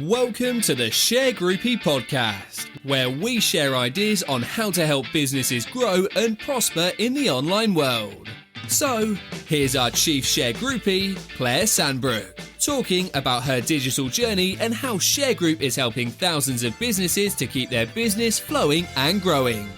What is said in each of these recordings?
Welcome to the Shergroupie podcast, where we share ideas on how to help businesses grow and prosper in the online world. So, here's our chief Shergroupie, Claire Sandbrook, talking about her digital journey and how Shergroup is helping thousands of businesses to keep their business flowing and growing.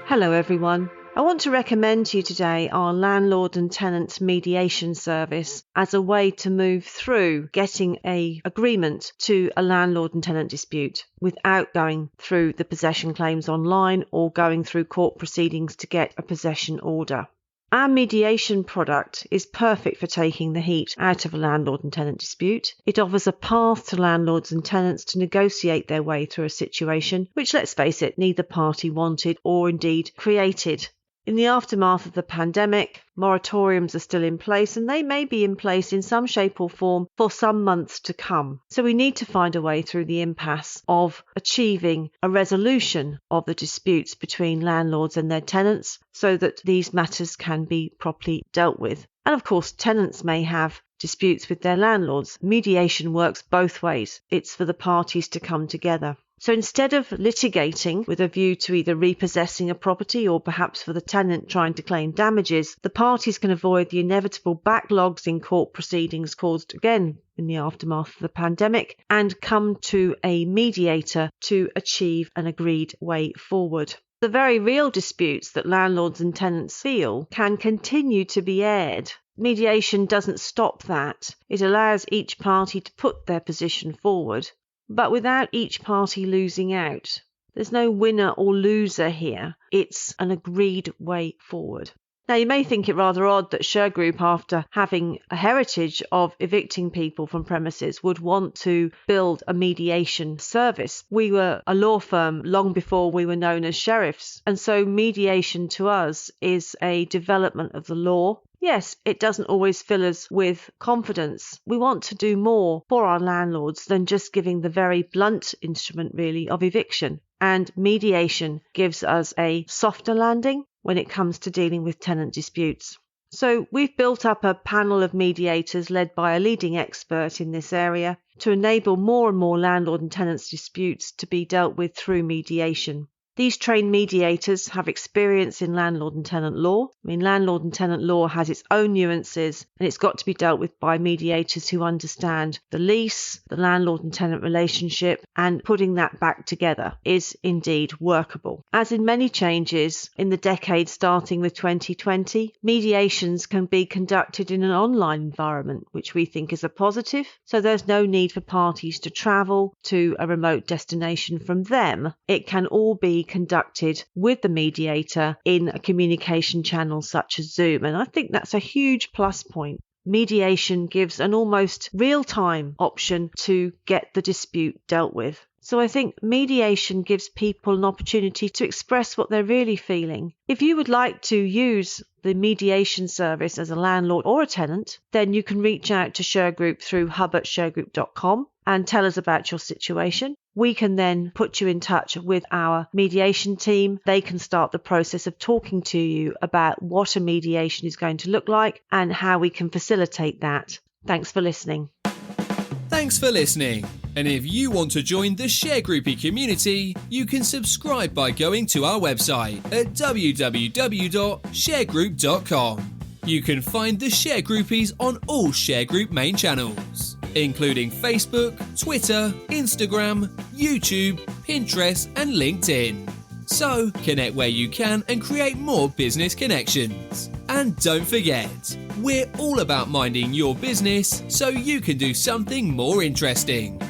Hello everyone. I want to recommend to you today our landlord and tenant mediation service as a way to move through getting an agreement to a landlord and tenant dispute without going through the possession claims online or going through court proceedings to get a possession order. Our mediation product is perfect for taking the heat out of a landlord and tenant dispute. It offers a path to landlords and tenants to negotiate their way through a situation which, let's face it, neither party wanted or indeed created. In the aftermath of the pandemic, moratoriums are still in place and they may be in place in some shape or form for some months to come. So we need to find a way through the impasse of achieving a resolution of the disputes between landlords and their tenants so that these matters can be properly dealt with. And of course, tenants may have disputes with their landlords. Mediation works both ways. It's for the parties to come together. So instead of litigating with a view to either repossessing a property or perhaps for the tenant trying to claim damages, the parties can avoid the inevitable backlogs in court proceedings caused again in the aftermath of the pandemic and come to a mediator to achieve an agreed way forward. The very real disputes that landlords and tenants feel can continue to be aired. Mediation doesn't stop that. It allows each party to put their position forward, but without each party losing out. There's no winner or loser here. It's an agreed way forward. Now, you may think it rather odd that Shergroup, after having a heritage of evicting people from premises, would want to build a mediation service. We were a law firm long before we were known as sheriffs, and so mediation to us is a development of the law. Yes, it doesn't always fill us with confidence. We want to do more for our landlords than just giving the very blunt instrument, really, of eviction. And mediation gives us a softer landing when it comes to dealing with tenant disputes. So we've built up a panel of mediators led by a leading expert in this area to enable more and more landlord and tenants disputes to be dealt with through mediation. These trained mediators have experience in landlord and tenant law. Landlord and tenant law has its own nuances and it's got to be dealt with by mediators who understand the lease, the landlord and tenant relationship, and putting that back together is indeed workable. As in many changes in the decade starting with 2020, mediations can be conducted in an online environment, which we think is a positive. So there's no need for parties to travel to a remote destination from them. It can all be conducted with the mediator in a communication channel such as Zoom, and I think that's a huge plus point. Mediation gives an almost real-time option to get the dispute dealt with. So I think mediation gives people an opportunity to express what they're really feeling. If you would like to use the mediation service as a landlord or a tenant, then you can reach out to Shergroup through hub@shergroup.com and tell us about your situation. We can then put you in touch with our mediation team. They can start the process of talking to you about what a mediation is going to look like and how we can facilitate that. Thanks for listening. Thanks for listening. And if you want to join the Shergroupie community, you can subscribe by going to our website at www.shergroup.com. You can find the Shergroupies on all Shergroup main channels, including Facebook, Twitter, Instagram, YouTube, Pinterest, and LinkedIn. So, connect where you can and create more business connections. And don't forget, we're all about minding your business so you can do something more interesting.